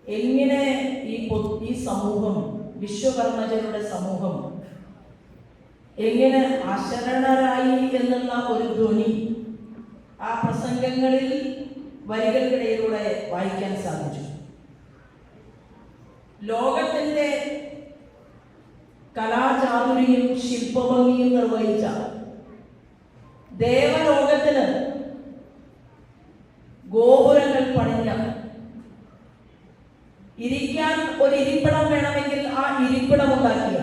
എങ്ങനെ ഈ സമൂഹം, വിശ്വകർമ്മജരുടെ സമൂഹം എങ്ങനെ അശരണരായി എന്നുള്ള ഒരു ധ്വനി ആ പ്രസംഗങ്ങളിൽ വരികൾക്കിടയിലൂടെ വായിക്കാൻ സാധിച്ചു. ലോകത്തിന്റെ കലാചാതുരിയും ശില്പഭംഗിയും നിർവഹിച്ച ദേവലോകത്തിന് ഗോപുരങ്ങൾ പണിഞ്ഞ, ഇരിക്കാൻ ഒരു ഇരിപ്പിടം വേണമെങ്കിൽ ആ ഇരിപ്പിടം ഉണ്ടാക്കിയ,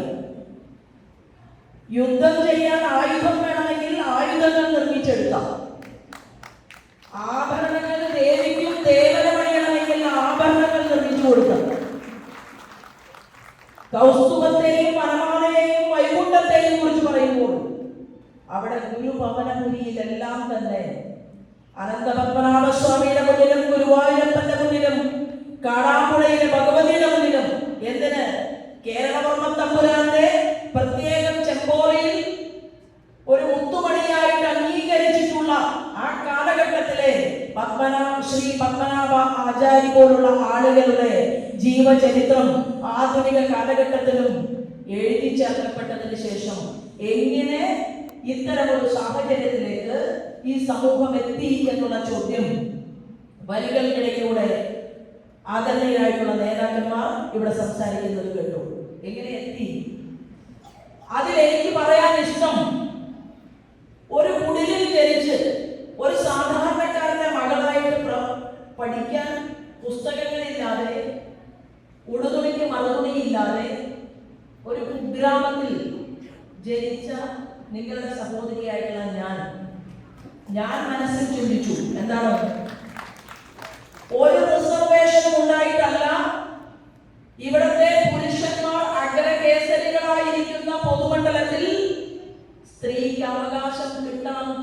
യുദ്ധം ചെയ്യാൻ ആയുധം വേണമെങ്കിൽ ആയുധങ്ങൾ നിർമ്മിച്ചെടുത്ത, ആഭരണങ്ങൾ ദേവിക്കും ദേവന് പണിയണമെങ്കിൽ ആഭരണങ്ങൾ നിർമ്മിച്ചു കൊടുത്ത, കൗസ്തുഭത്തെയും വനമാലയെയും വൈകുണ്ഠത്തെയും കുറിച്ച് പറയുമ്പോൾ അവിടെ ഗുരുഭവനപുരിയിലെല്ലാം തന്നെ അനന്തപത്മനാഭസ്വാമിയുടെ മുന്നിലും ഗുരുവായൂരപ്പന്റെ മുന്നിലും കാടാമ്പുഴയിലെ ഭഗവതിയുടെ മുന്നിലും എന്തിന് കേരളവർമ്മ തമ്പുരാന്റെ പ്രത്യേകം ചെമ്പോറയിൽ ഒരു മുത്തുമണിയായിട്ട് അംഗീകരിച്ചിട്ടുള്ള ആ കാലഘട്ടത്തിലെ ശ്രീ പത്മനാഭ ആചാരി പോലുള്ള ആളുകളുടെ ജീവചരിത്രം ആധുനിക കാലഘട്ടത്തിലും എഴുതി ചേർക്കപ്പെട്ടതിന് ശേഷം എങ്ങനെ ഇത്തരമൊരു സാഹചര്യത്തിലേക്ക് ഈ സമൂഹം എത്തി എന്നുള്ള ചോദ്യം വരികൾക്കിടയിലൂടെ ആദരണീയരായിട്ടുള്ള നേതാക്കന്മാർ ഇവിടെ സംസാരിക്കുന്നത് കേട്ടു. എങ്ങനെ എത്തി? അതിലെനിക്ക് പറയാൻ ഇഷ്ടം, ഒരു കുടിലിൽ ജനിച്ച് ഒരു സാധാരണക്കാരന്റെ മകളായിട്ട് പഠിക്കാൻ പുസ്തകങ്ങളില്ലാതെ, ഉടുതുണിക്ക് മറുതുണിയില്ലാതെ ഒരു കുഗ്രാമത്തിൽ ജനിച്ച നിങ്ങളുടെ സഹോദരിയായിട്ടുള്ള ഞാൻ മനസ്സിൽ ചിന്തിച്ചു, എന്താണ്, ഒരു റിസർവേഷനും ഉണ്ടായിട്ടല്ല ഇവിടത്തെ പുരുഷന്മാർ അഗ്രകേസരികളായിരിക്കുന്ന പൊതുമണ്ഡലത്തിൽ സ്ത്രീക്ക് അവകാശം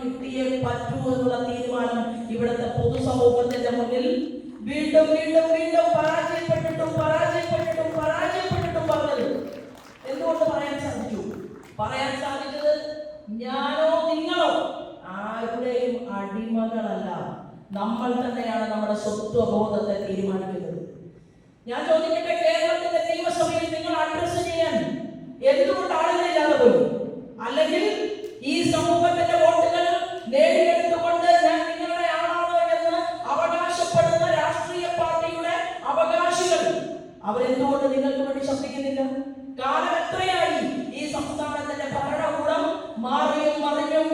കിട്ടിയേ പറ്റൂ എന്നുള്ള തീരുമാനം ഇവിടുത്തെ പൊതുസമൂഹത്തിന്റെ മുന്നിൽ വീണ്ടും വീണ്ടും വീണ്ടും പരാജയപ്പെട്ടിട്ടും പറഞ്ഞത് എന്തുകൊണ്ട് പറയാൻ സാധിച്ചത് ഞാനോ നിങ്ങളോ ആരുടെയും അടിമകളല്ല, നമ്മൾ തന്നെയാണ് നമ്മുടെ സ്വത്വബോധത്തെ തീരുമാനിക്കുന്നത്. ഞാൻ ചോദിക്കട്ടെ, കേരളത്തിന്റെ നിയമസഭയിൽ നിങ്ങൾ അഡ്രസ് ചെയ്യാൻ എന്തുകൊണ്ട് ആളുകളില്ലാതെ പോയി? അല്ലെങ്കിൽ ഈ സമൂഹത്തിന്റെ വോട്ടുകൾ നേടിയെടുത്തുകൊണ്ട് ഞാൻ നിങ്ങളുടെ ആളാണോ എന്ന് അവകാശപ്പെടുന്ന രാഷ്ട്രീയ പാർട്ടിയുടെ അവകാശികൾ അവരെന്തുകൊണ്ട് നിങ്ങൾക്ക് വേണ്ടി ശബ്ദിക്കുന്നില്ല? കാലം എത്രയായി ഈ സംസ്ഥാനത്തിന്റെ ഭരണകൂടം മാറിയും മറിഞ്ഞും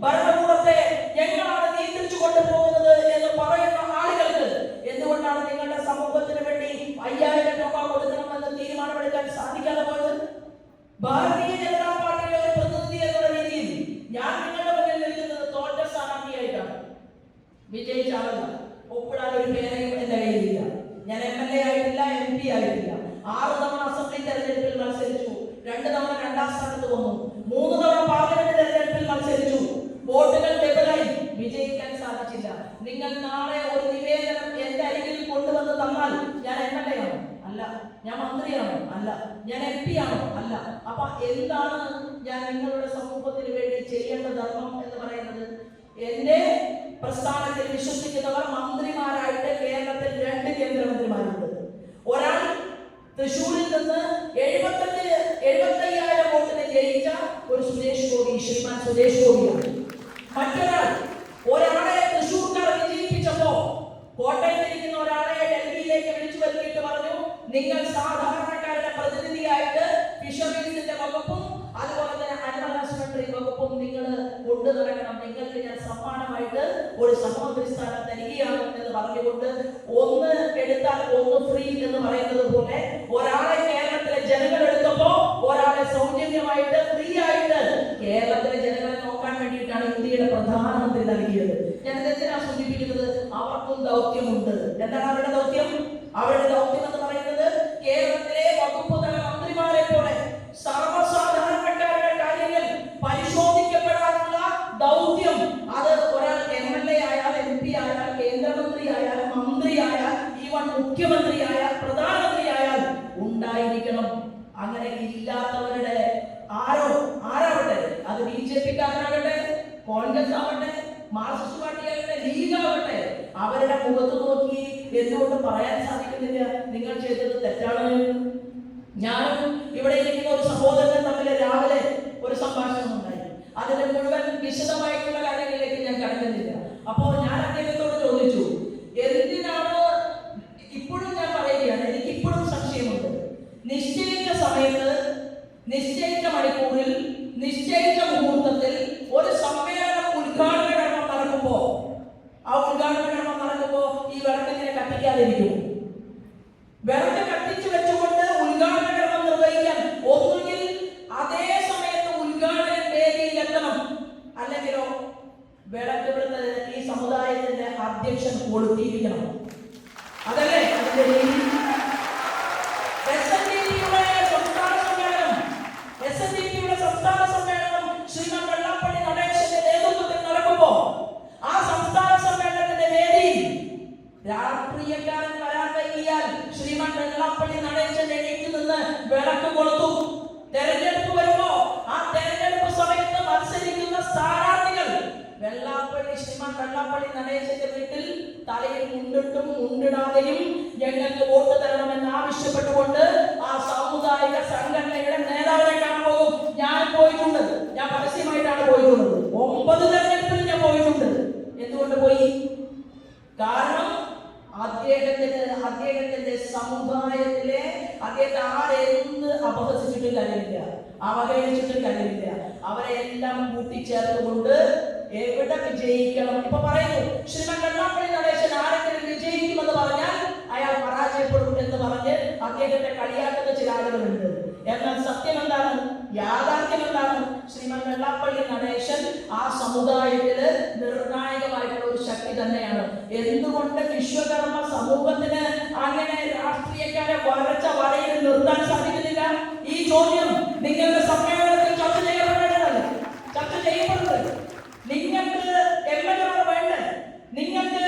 ഭരണകൂടത്തെ ഞങ്ങളാണ് നിയന്ത്രിച്ചു കൊണ്ടുപോകുന്നത് എന്ന് പറയുന്ന ആളുകൾക്ക് എന്തുകൊണ്ടാണ് നിങ്ങളുടെ സമൂഹത്തിന് വേണ്ടി 5000 രൂപ കൊടുക്കണമെന്ന് തീരുമാനമെടുക്കാൻ സാധിക്കാതെ പോയത്? ഭാരതീയ ജനതാ പാർട്ടിയുടെ ഒരു പ്രതിനിധി എന്നുള്ള രീതിയിൽ ഞാൻ നിങ്ങളുടെ മുന്നിൽ നിൽക്കുന്നത് തോറ്റ സ്ഥാനാർത്ഥിയായിട്ടാണ്. വിജയിച്ചാളല്ല, ഒപ്പിടാൻ ഒരു പേരെയും എന്റെ കയ്യിലില്ല. ഞാൻ MLA ആയിട്ടില്ല, MP ആയിട്ടില്ല. 6 തവണ അസംബ്ലി തെരഞ്ഞെടുപ്പിൽ മത്സരിച്ചു, 2 തവണ 2ാം സ്ഥാനത്ത് വന്നു, 3 തവണ പാർലമെന്റ് തെരഞ്ഞെടുപ്പിൽ മത്സരിച്ചു. വോട്ടുകൾ ഡബിളായി, വിജയിക്കാൻ സാധിച്ചില്ല. നിങ്ങൾ നാളെ ഒരു നിവേദനം എന്റെ അരികിൽ കൊണ്ടുവന്ന് തന്നാൽ ഞാൻ MLA ആണോ? അല്ല. ഞാൻ മന്ത്രിയാണോ? അല്ല. ഞാൻ MP ആണോ? അല്ല. അപ്പൊ എന്താണ് ഞാൻ നിങ്ങളുടെ സമൂഹത്തിന് വേണ്ടി ചെയ്യേണ്ട ധർമ്മം എന്ന് പറയുന്നത്? എന്റെ പ്രസ്ഥാനത്തിൽ വിശ്വസിക്കുന്നവർ മന്ത്രിമാരായിട്ട് കേരളത്തിൽ 2 കേന്ദ്രമന്ത്രിമാരുണ്ട്. ഒരാൾ തൃശ്ശൂരിൽ നിന്ന് 75,000 വോട്ടിന് ജയിച്ച ഒരു ശ്രീമാൻ സുരേഷ് ഗോപിയാണ്. ഒരാളെ തൃശ്ശൂർക്കാർ വിജയിപ്പിച്ചപ്പോ കോട്ടയത്തിരിക്കുന്ന ഒരാളെ ഡൽഹിയിലേക്ക് വിളിച്ചു വരുത്തിയിട്ട് പറഞ്ഞു, നിങ്ങൾ സാധാരണക്കാരുടെ പ്രതിനിധിയായിട്ട് ഫിഷറീസിന്റെ വകുപ്പും അതുപോലെ തന്നെ അനിമൽ ഹസ്ബൻഡറി വകുപ്പും നിങ്ങൾ കൊണ്ടു നടക്കണം, നിങ്ങൾക്ക് ഞാൻ സമ്മാനമായിട്ട് ഒരു സഹമന്ത്രി സ്ഥാനം തരികയാണ് എന്ന് പറഞ്ഞുകൊണ്ട് ഒന്ന് എടുത്താൽ ഒന്ന് ഫ്രീ എന്ന് പറയുന്നത് പോലെ ഒരാളെ കേരളത്തിലെ ജനങ്ങൾ എടുത്തപ്പോ ഒരാളെ സൗജന്യമായിട്ട് ഫ്രീ ആയിട്ട് കേരളത്തിലെ ജനങ്ങളെ നോക്കാൻ വേണ്ടിയിട്ടാണ് ഇന്ത്യയുടെ പ്രധാനമന്ത്രി നൽകിയത്. ഞാൻ എന്തിനാ സൂചിപ്പിക്കുന്നത്? അവർക്കും ദൗത്യമുണ്ട്. എന്താണ് അവരുടെ ദൗത്യം? അവരുടെ ദൗത്യം എന്ന് പറയുന്നത് കേരളത്തിലെ വകുപ്പ് തല മന്ത്രിമാരെ പോലെ സർവ്വസാധാരണക്കാരുടെ കാര്യങ്ങൾ പരിശോധിക്കപ്പെടാനുള്ള ദൗത്യം. അത് ഒരാൾ MLA ആയാൽ, MP ആയാൽ, കേന്ദ്രമന്ത്രി ആയാൽ, മന്ത്രി ആയാൽ, ഈവൻ മുഖ്യമന്ത്രി ആയാൽ, പ്രധാനമന്ത്രി ആയാൽ ഉണ്ടായിരിക്കണം. അങ്ങനെ ഇല്ലാത്തവരുടെ ആരാവട്ടെ, അത് BJP-ക്കാരനാകട്ടെ, കോൺഗ്രസ് ആവട്ടെ, മാർക്സിസ്റ്റ് പാർട്ടി ആകട്ടെ, ലീഗ് ആവട്ടെ, അവരുടെ മുഖത്ത് നോക്കി എന്തുകൊണ്ട് പറയാൻ സാധിക്കുന്നില്ല നിങ്ങൾ ചെയ്തത് തെറ്റാണ്? ഞാനും ഇവിടെ ഇരിക്കുന്ന ഒരു സഹോദരൻ തമ്മിൽ രാവിലെ ഒരു സംഭാഷണം ഉണ്ടായി. അതിന്റെ മുഴുവൻ വിശദമായിട്ടുള്ള കാര്യങ്ങളിലേക്ക് ഞാൻ കടക്കുന്നില്ല. അപ്പോൾ ഞാൻ അദ്ദേഹത്തോട് ചോദിച്ചു, എന്തിനാണ് ഇപ്പോഴും ഞാൻ പറയുകയാണ്, എനിക്ക് ഇപ്പോഴും സംശയമുണ്ട്. നിശ്ചയിച്ച സമയത്ത്, നിശ്ചയിച്ച മണിക്കൂറിൽ, നിശ്ചയിച്ച മുഹൂർത്തത്തിൽ ഒരു സമ്മേളനം ഉദ്ഘാടന കർമ്മം നടക്കുമ്പോ, ആ ഉദ്ഘാടന കർമ്മം നടക്കുമ്പോ ഈ വിളക്കിങ്ങനെ കത്തിക്കാതിരിക്കും. വിളക്ക് കത്തിച്ചു വെച്ചുകൊണ്ട് ഉദ്ഘാടന കർമ്മം നിർവഹിക്കാൻ ഒന്നുകിൽ അതേ സമയത്ത് ഉദ്ഘാടന വേദിയിൽ എത്തണം, അല്ലെങ്കിലോ വിളക്ക് ഇവിടുത്തെ ഈ സമുദായത്തിന്റെ അധ്യക്ഷൻ കൊടുത്തിരിക്കണം. അതല്ലേ അതിന്റെ രീതി? സംസ്ഥാന സമ്മേളനം ശ്രീമാൻ വെള്ളാപ്പള്ളി നടേശന്റെ നേതൃത്വത്തിൽ നടക്കുമ്പോ ആ സംസ്ഥാന സമ്മേളനത്തിന്റെ വേദിയിൽ രാഷ്ട്രീയക്കാരൻ വരാൻ വൈകിയാൽ ശ്രീമാൻ വെള്ളാപ്പള്ളി നടേശൻ എണീറ്റ് നിന്ന് വിളക്ക് കൊളുത്തു. തെരഞ്ഞെടുപ്പ് വരുമ്പോ ആ തെരഞ്ഞെടുപ്പ് സമയത്ത് മത്സരിക്കുന്ന സ്ഥാനാർത്ഥികൾ ശ്രീമാൻ വെള്ളാപ്പള്ളി നടേശന്റെ വീട്ടിൽ തലയിൽ മുണ്ടിട്ടും മുണ്ടിടാതെയും ഞങ്ങൾക്ക് വോട്ട് തരണമെന്ന് ആവശ്യപ്പെട്ടുകൊണ്ട് ആ സാമുദായിക സംഘടനയുടെ നേതാവിനെ കാണാൻ പോകും. ഞാൻ പോയിട്ടുണ്ട്, ഞാൻ പരസ്യമായിട്ടാണ് പോയിട്ടുള്ളത്. 9 തെരഞ്ഞെടുപ്പിൽ ഞാൻ പോയിട്ടുണ്ട്. എന്തുകൊണ്ട് പോയി? കാരണം അദ്ദേഹത്തിന്റെ സമുദായത്തിലെ അദ്ദേഹത്തെ ആരെന്ത് അപഹസിച്ചിട്ടും കാര്യമില്ല, അവഹേളിച്ചിട്ടും കാര്യമില്ല. അവരെ എല്ലാം കൂട്ടിച്ചേർത്തുകൊണ്ട് എവിടെ വിജയിക്കണം. ഇപ്പൊ പറയുന്നു ശ്രീമാൻ വെള്ളാപ്പള്ളി നടേശൻ ആരെങ്കിലും വിജയിക്കുമെന്ന് പറഞ്ഞാൽ അയാൾ പരാജയപ്പെടും എന്ന് പറഞ്ഞ് അദ്ദേഹത്തെ കളിയാക്കുന്ന ചില ആളുകളുണ്ട്. എന്നാൽ സത്യം എന്താണ്? യാഥാർത്ഥ്യം എന്താണ്? ശ്രീമാൻ വെള്ളാപ്പള്ളി നടേശൻ ആ സമുദായത്തില് നിർണായകമായിട്ടുള്ള ഒരു ശക്തി തന്നെയാണ്. എന്തുകൊണ്ട് വിശ്വകർമ്മ സമൂഹത്തിന് അങ്ങനെ രാഷ്ട്രീയക്കാരെ വരച്ച വരയിൽ നിർത്താൻ സാധിക്കുന്നില്ല? ഈ ചോദ്യം നിങ്ങളുടെ സമ്മേളനത്തിൽ ചർച്ച ചെയ്യപ്പെടേണ്ടതല്ല, ചർച്ച ചെയ്യപ്പെടുന്നത്. നിങ്ങൾക്ക് എംഎൽഎമാർ വേണ്ടേ? നിങ്ങൾക്ക്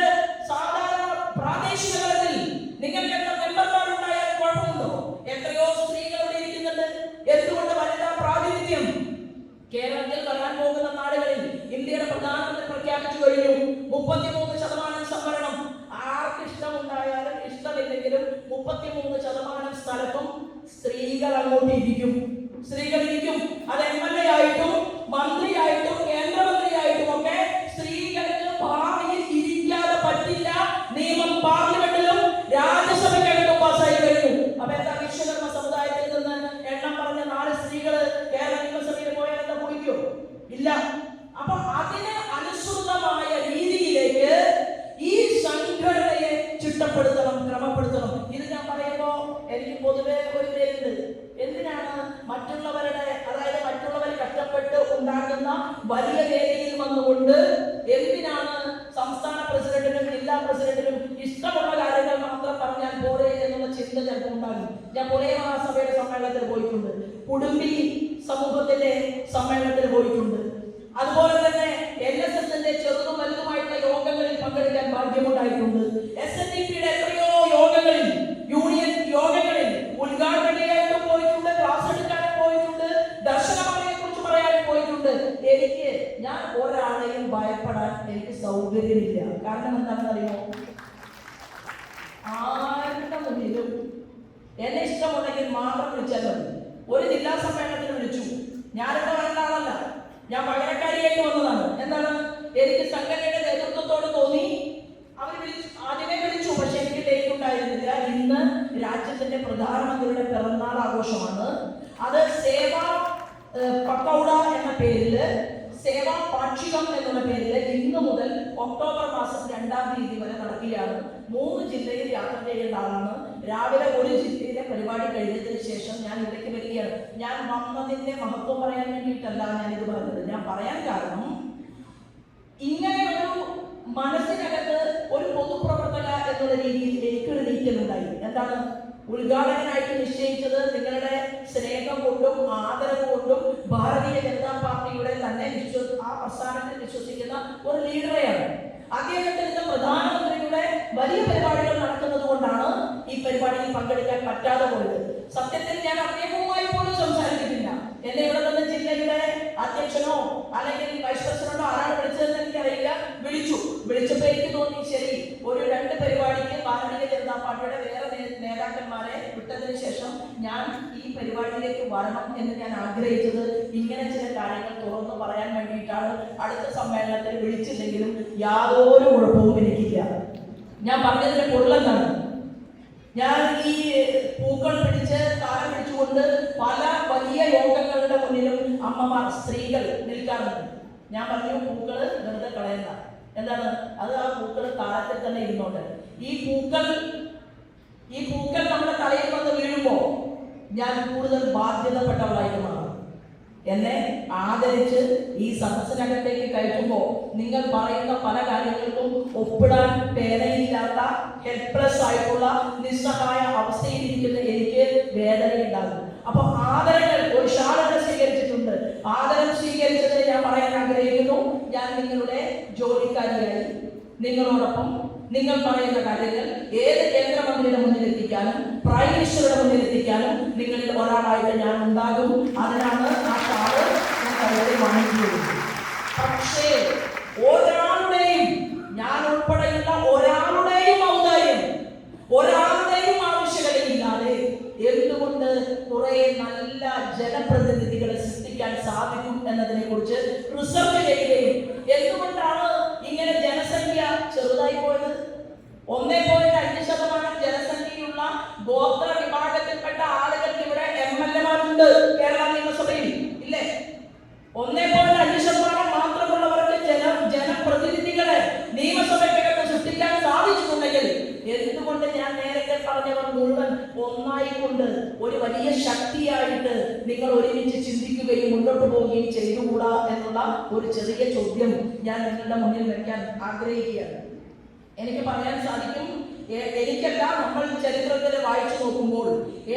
സാധാരണ പ്രാദേശിക തലത്തിൽ നിങ്ങൾക്ക് എത്ര മെമ്പർമാരുണ്ടായാൽ കുഴപ്പമുണ്ടോ? എത്രയോ സ്ത്രീകളോട് ഇരിക്കുന്നുണ്ട്. എന്തുകൊണ്ട് വനിതാ പ്രാതിനിധ്യം? കേരളത്തിൽ വരാൻ പോകുന്ന നാടുകളിൽ ഇന്ത്യയുടെ പ്രധാനമന്ത്രി പ്രഖ്യാപിച്ചു കഴിഞ്ഞു 33% സംവരണം. ആർക്ക് ഇഷ്ടമുണ്ടായാലും ഇഷ്ടമില്ലെങ്കിലും 33% സ്ഥലത്തും സ്ത്രീകൾ അങ്ങോട്ട് ഇരിക്കും. സ്ത്രീകൾ ഇരിക്കും. അത് എംഎൽഎ ആയിട്ടും മന്ത്രിയായിട്ടും കേന്ദ്രമന്ത്രിയായിട്ടും ഒക്കെ സ്ത്രീകൾക്ക് ഭാവിയിൽ ഇരിക്കാതെ പറ്റില്ല. നിയമം പാർലമെന്റിലും രാജ്യസഭയ്ക്കകത്തും പാസ്സായി കഴിഞ്ഞു. അപ്പൊ എന്താ വിശ്വകർമ്മ സമുദായത്തിൽ നിന്ന് എണ്ണം പറഞ്ഞ 4 സ്ത്രീകൾ കേരള നിയമസഭയിൽ പോയാൽ എന്താ കുടിക്കോ? ഇല്ല. അപ്പൊ അതിന് അനുസൃതമായ രീതിയിലേക്ക് ഈ സംഘടനയെ ചിട്ടപ്പെടുത്തണം, ക്രമപ്പെടുത്തണം. ഇത് ഞാൻ പറയുമ്പോ എനിക്ക് പൊതുവെ ഒരു പേരുണ്ട്. എന്തിനാണ് മറ്റുള്ളവരുടെ, അതായത് മറ്റുള്ളവർ കഷ്ടപ്പെട്ട് ഉണ്ടാക്കുന്ന വലിയ വേദിയിൽ വന്നുകൊണ്ട് എന്തിനാണ് സംസ്ഥാന പ്രസിഡന്റിനും ജില്ലാ പ്രസിഡന്റിനും ഇഷ്ടമുള്ള കാര്യങ്ങൾ മാത്രം പറഞ്ഞാൽ പോരെ എന്നുള്ള ചിന്ത ചിലപ്പോൾ ഉണ്ടാകും. ഞാൻ പുലയ മഹാസഭയുടെ സമ്മേളനത്തിൽ പോയിട്ടുണ്ട്, കുടുംബി സമൂഹത്തിന്റെ സമ്മേളനത്തിൽ പോയിട്ടുണ്ട്. അതുപോലെ തന്നെ LSSന്റെ ചെറുതും വലുതുമായിട്ടുള്ള യോഗങ്ങളിൽ പങ്കെടുക്കാൻ ഭാഗ്യമുണ്ടായിട്ടുണ്ട്. SNDPയുടെ എത്രയോ യോഗങ്ങളിൽ, യൂണിയൻ യോഗങ്ങളിൽ ഉദ്ഘാടനയായിട്ടും പോയിട്ടുണ്ട്, ക്ലാസ് എടുക്കാനും പോയിട്ടുണ്ട്, ദർശനമണിയെ കുറിച്ച് പറയാനും പോയിട്ടുണ്ട്. ഞാൻ ഒരാളെയും ഭയപ്പെടാൻ എനിക്ക് സൗകര്യമില്ല. കാരണം എന്താണെന്ന് അറിയുമോ? ആരുടെ മുന്നിലും എന്നെ ഇഷ്ടമുണ്ടെങ്കിൽ മാത്രം വിളിച്ചാൽ മതി. ഒരു ജില്ലാ സമ്മേളനത്തിന് വിളിച്ചു, ഞാനിവിടെ വരുന്ന ആളല്ല, ഞാൻ പകരക്കാരിയായിട്ട് വന്നതാണ്. എന്താണ്? എനിക്ക് സംഘടനയുടെ നേതൃത്വത്തോട് തോന്നി. അവർ ആദ്യമേ വിളിച്ചു, പക്ഷെ എനിക്ക് ഡേറ്റ് ഉണ്ടായിരുന്നില്ല. ഇന്ന് രാജ്യത്തിന്റെ പ്രധാനമന്ത്രിയുടെ പിറന്നാൾ ആഘോഷമാണ്. അത് സേവാ പക്കൗഡ എന്ന പേരില്, സേവാ പാക്ഷികം എന്നുള്ള പേരില് ഇന്ന് മുതൽ ഒക്ടോബർ മാസം 2-ാം തീയതി വരെ നടക്കുകയാണ്. 3 ജില്ലയിൽ യാത്ര ചെയ്യേണ്ട ആളാണ്. രാവിലെ ഒരു ജില്ലയിലെ പരിപാടി കഴിഞ്ഞതിന് ശേഷം ഞാൻ ഇവിടേക്ക് വരികയാണ്. ഞാൻ വന്നതിന്റെ മഹത്വം പറയാൻ വേണ്ടിയിട്ടല്ല ഞാനിത് പറഞ്ഞത്. ഞാൻ പറയാൻ കാരണം, ഇങ്ങനെ ഒരു മനസ്സിനകത്ത് ഒരു പൊതുപ്രവർത്തക എന്നുള്ള രീതിയിൽ എനിക്കൊരു നീക്കലുണ്ടായി. എന്താണ്? ഉദ്ഘാടകനായിട്ട് നിശ്ചയിച്ചത് നിങ്ങളുടെ സ്നേഹം കൊണ്ടും ആദരവ് കൊണ്ടും ഭാരതീയ ജനതാ പാർട്ടിയുടെ തന്നെ ആ പ്രസ്ഥാനത്തിൽ വിശ്വസിക്കുന്ന ഒരു ലീഡറെയാണ്. അദ്ദേഹത്തിന് ഇന്ന് പ്രധാനമന്ത്രിയുടെ വലിയ പരിപാടികൾ നടക്കുന്നത് കൊണ്ടാണ് ഈ പരിപാടിയിൽ പങ്കെടുക്കാൻ പറ്റാതെ പോയത്. സത്യത്തിൽ ഞാൻ അദ്ദേഹവുമായി പോലും സംസാരിക്കുന്നില്ല. എന്നെ ഇവിടെ നിന്ന് ജില്ലയുടെ അധ്യക്ഷനോ അല്ലെങ്കിൽ വൈസ് പ്രസിഡന്റോ ആരാണ് വിളിച്ചതെന്ന് എനിക്കറിയില്ല. വിളിച്ചപ്പോ എനിക്ക് തോന്നി ശരി, ഒരു 2 ജനതാ പാർട്ടിയുടെ വേറെ നേതാക്കന്മാരെ വിട്ടതിന് ശേഷം ഞാൻ ഈ പരിപാടിയിലേക്ക് വരണം എന്ന് ഞാൻ ആഗ്രഹിച്ചത് ഇങ്ങനെ ചില കാര്യങ്ങൾ തുറന്നു പറയാൻ വേണ്ടിയിട്ടാണ്. അടുത്ത സമ്മേളനത്തിൽ വിളിച്ചില്ലെങ്കിലും യാതൊരു കുഴപ്പവും എനിക്കില്ല. ഞാൻ പറഞ്ഞതിന്റെ പൊരുളെന്താണ്? ഞാൻ ഈ പൂക്കൾ പിടിച്ച് താരം പിടിച്ചുകൊണ്ട് പല വലിയ യോഗങ്ങളുടെ മുന്നിലും അമ്മമാർ, സ്ത്രീകൾ നിൽക്കാറുണ്ട്. ഞാൻ പറഞ്ഞു പൂക്കള് വെറുതെ കളയണ്ട. എന്താണ് അത്? ആ പൂക്കൾ താരത്തിൽ തന്നെ ഇരുന്നോണ്ട് ഈ പൂക്കൾ നമ്മുടെ തലയിൽ വന്ന് വീഴുമ്പോ ഞാൻ കൂടുതൽ ബാധ്യതപ്പെട്ടവളായിട്ട് മാറും. എന്നെ ആദരിച്ച് ഈ സദസ്സിനകത്തേക്ക് കയറ്റുമ്പോൾ നിങ്ങൾ പറയുന്ന പല കാര്യങ്ങൾക്കും ഒപ്പിടാൻ പേനയില്ലാത്ത ഹെൽപ്ലെസ് ആയിട്ടുള്ള നിസ്സഹായ അവസ്ഥയിലിരിക്കുന്ന എനിക്ക് വേദനയുണ്ടാകും. അപ്പൊ ആദരങ്ങൾ ഒരു ഷാളൊക്കെ സ്വീകരിച്ചിട്ടുണ്ട്. ആദരം സ്വീകരിച്ചതിന് ഞാൻ പറയാൻ ആഗ്രഹിക്കുന്നു, ഞാൻ നിങ്ങളുടെ ജോലിക്കാരിയായി നിങ്ങളോടൊപ്പം നിങ്ങൾ പറയുന്ന കാര്യങ്ങൾ ഏത് കേന്ദ്രമന്ത്രിയുടെ മുന്നിൽ എത്തിക്കാനും പ്രൈം മിനിസ്റ്ററുടെ മുന്നിൽ എത്തിക്കാനും നിങ്ങളിൽ ഒരാളായിട്ട് ഞാൻ ഉണ്ടാകും. അതിനാണ് ആ ഷാള് ഞാൻ കൈകളിൽ വാങ്ങിക്കുന്നത്. പക്ഷേ ഒരാളുടെയും, ഞാൻ ഉൾപ്പെടെയുള്ള ഒരാളുടെയും ഔദാര്യം, ഒരാളുടെയും ആവശ്യകതയില്ലാതെ എന്തുകൊണ്ട് കുറെ നല്ല ജനപ്രതിനിധികളെ സൃഷ്ടിക്കാൻ സാധിക്കും എന്നതിനെ കുറിച്ച് റിസർച്ച് ചെയ്യുകയും എന്തുകൊണ്ടാണ് ഇങ്ങനെ ജനസംഖ്യ ചെറുതായി പോയത്? 1.5% ജനസംഖ്യയുള്ള ഗോത്ര വിഭാഗത്തിൽപ്പെട്ട ആളുകൾക്ക് ഇവിടെ MLA-മാരുണ്ട് കേരള നിയമസഭയിൽ, ഇല്ലേ? 1.5% മാത്രമുള്ളവർക്ക് ജനപ്രതിനിധികളെ നിയമസഭയ്ക്കകത്ത് സൃഷ്ടിക്കാൻ സാധിച്ചിട്ടുണ്ടെങ്കിൽ എന്തുകൊണ്ട് ഞാൻ നേരത്തെ പറഞ്ഞവർ മുഴുവൻ ഒന്നായിക്കൊണ്ട് ഒരു വലിയ ശക്തിയായിട്ട് നിങ്ങൾ ഒരുമിച്ച് ചിന്തിക്കുകയും മുന്നോട്ട് പോവുകയും ചെയ്തുകൂടാ എന്നുള്ള ഒരു ചെറിയ ചോദ്യം ഞാൻ നിങ്ങളുടെ മുന്നിൽ വെക്കാൻ ആഗ്രഹിക്കുകയാണ്. എനിക്ക് പറയാൻ സാധിക്കും, എനിക്കല്ല, നമ്മൾ ചരിത്രത്തിൽ വായിച്ചു നോക്കുമ്പോൾ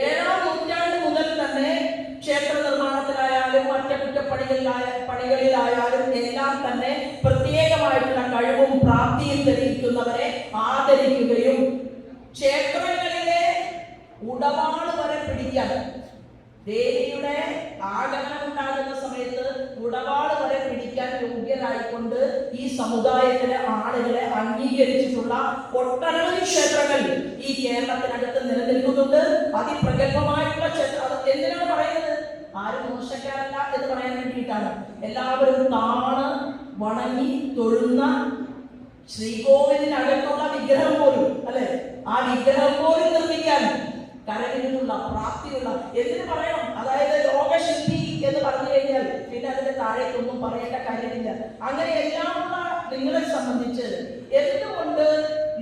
7-ാം നൂറ്റാണ്ട് മുതൽ തന്നെ ക്ഷേത്ര നിർമ്മാണത്തിലായാലും പണികളിലായാലും എല്ലാം തന്നെ പ്രത്യേകമായിട്ടുള്ള കഴിവും പ്രാപ്തിയും തെളിയിക്കുന്നവരെ ആദരിക്കുകയും ക്ഷേത്രങ്ങളിലെ ഉടവാള് വരെ പിടിക്കാൻ, ദേവിയുടെ ആഗമനം ഉണ്ടാകുന്ന സമയത്ത് ഉടവാള് വരെ പിടിക്കാൻ യോഗ്യരായിക്കൊണ്ട് ഈ സമുദായത്തിലെ ആളുകളെ അംഗീകരിച്ചിട്ടുള്ള ഒട്ടനവധി ക്ഷേത്രങ്ങൾ ഈ കേരളത്തിനകത്ത് നിലനിൽക്കുന്നുണ്ട്. അതിപ്രഗത്ഭമായിട്ടുള്ള ക്ഷേത്രം. എന്തിനാണ് പറയുന്നത്? ആരും മോശക്കാരല്ല എന്ന് പറയാൻ വേണ്ടിയിട്ടാണ്. എല്ലാവരും താണ് വണങ്ങി തൊഴുന്ന ശ്രീകോവിലിനകത്തുള്ള വിഗ്രഹം പോലും, അല്ലെ, ആ വിഗ്രഹം പോലും നിർമ്മിക്കാൻ കരവിലുള്ള പ്രാപ്തിയുള്ള, എന്തിനു പറയണം? അതായത് ലോകശില്പി എന്ന് പറഞ്ഞു കഴിഞ്ഞാൽ പിന്നെ അതിന്റെ താഴേക്കൊന്നും പറയേണ്ട കാര്യമില്ല. അങ്ങനെ എല്ലാമുള്ള നിങ്ങളെ സംബന്ധിച്ച് എന്തുകൊണ്ട്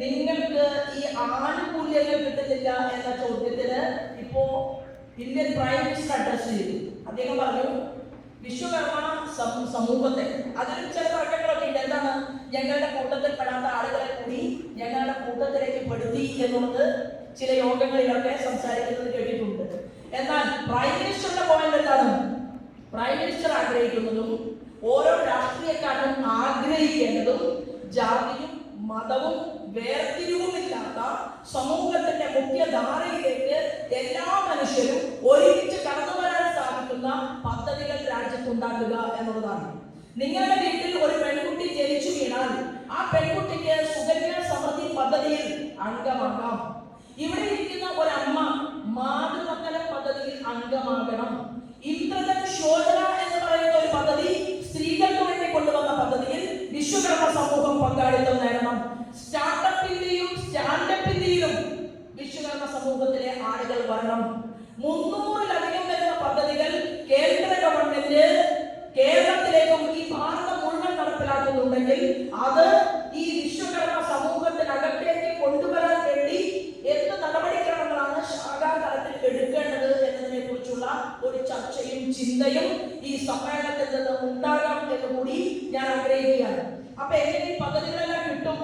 നിങ്ങൾക്ക് ഈ ആനുകൂല്യങ്ങൾ കിട്ടുന്നില്ല എന്ന ചോദ്യത്തിന് ഇപ്പോ ഇന്ത്യൻ പ്രൈം മിനിസ്റ്റർ അഡ്രസ് ചെയ്തു. അദ്ദേഹം പറഞ്ഞു വിശ്വകർമ്മ സമൂഹത്തെ, അതിലും ചില തർക്കങ്ങളൊക്കെ ഉണ്ട്. എന്താണ്? ഞങ്ങളുടെ കൂട്ടത്തിൽ പെടാത്ത ആളുകളെ കൂടി ഞങ്ങളുടെ കൂട്ടത്തിലേക്ക് പെടുത്തി എന്നുള്ളത് ചില യോഗങ്ങളിലൊക്കെ സംസാരിക്കുന്നത് കേട്ടിട്ടുണ്ട്. എന്നാൽ പ്രൈം മിനിസ്റ്ററുടെ പോയിന്റ് എന്താണ്? പ്രൈം മിനിസ്റ്റർ ആഗ്രഹിക്കുന്നതും ഓരോ രാഷ്ട്രീയക്കാരും ആഗ്രഹിക്കേണ്ടതും ജാതിയും മതവും വേർതിരിവുമില്ലാത്ത സമൂഹത്തിന്റെ മുഖ്യധാരയിലേക്ക് എല്ലാ മനുഷ്യരും ഒരുമിച്ച് കടന്നു വരാൻ സാധിക്കുന്ന പദ്ധതികൾ രാജ്യത്തുണ്ടാക്കുക എന്നുള്ളതാണ്. നിങ്ങളുടെ വീട്ടിൽ ഒരു പെൺകുട്ടി ജനിച്ചു വീണാൽ ആ പെൺകുട്ടിക്ക് സുകന്യ സമൃദ്ധി പദ്ധതിയിൽ അംഗമാകാം. ഇവിടെ ഇരിക്കുന്ന ഒരമ്മ മാതൃമക്കള പദ്ധതിയിൽ അംഗമാകണം. ഇന്ദ്രധനുഷ് യോജന എന്ന് പറയുന്ന ഒരു പദ്ധതി സ്ത്രീകൾക്ക് വേണ്ടി കൊണ്ടുവന്ന പദ്ധതിയിൽ വിശ്വകർമ്മ സമൂഹം പങ്കാളിത്തം നേടണം. സ്റ്റാർട്ടപ്പിന്റെയും സ്റ്റാൻഡപ്പിന്റെയും വിശ്വകർമ്മ സമൂഹത്തിലെ ആളുകൾ വരണം. 300-ലധികം വരുന്ന പദ്ധതികൾ കേന്ദ്ര ഗവൺമെന്റ് കേരളത്തിലേക്കും ഈ ഭാരതം മുഴുവൻ നടപ്പിലാക്കുന്നുണ്ടെങ്കിൽ അത് ഈ വിശ്വകർമ്മ സമൂഹത്തിനകത്തേക്ക് കൊണ്ടുവരാൻ വേണ്ടി എന്ത് നടപടിക്രമങ്ങളാണ് ശാഖാതലത്തിൽ എടുക്കേണ്ടത് എന്നതിനെ കുറിച്ചുള്ള ഒരു ചർച്ചയും ചിന്തയും ഈ സമ്മേളനത്തിൽ നിന്ന് ഉണ്ടാകാം എന്ന് കൂടി ഞാൻ ആഗ്രഹിക്കുകയാണ്. അപ്പൊ എങ്ങനെ ഈ പദ്ധതികളെല്ലാം കിട്ടും?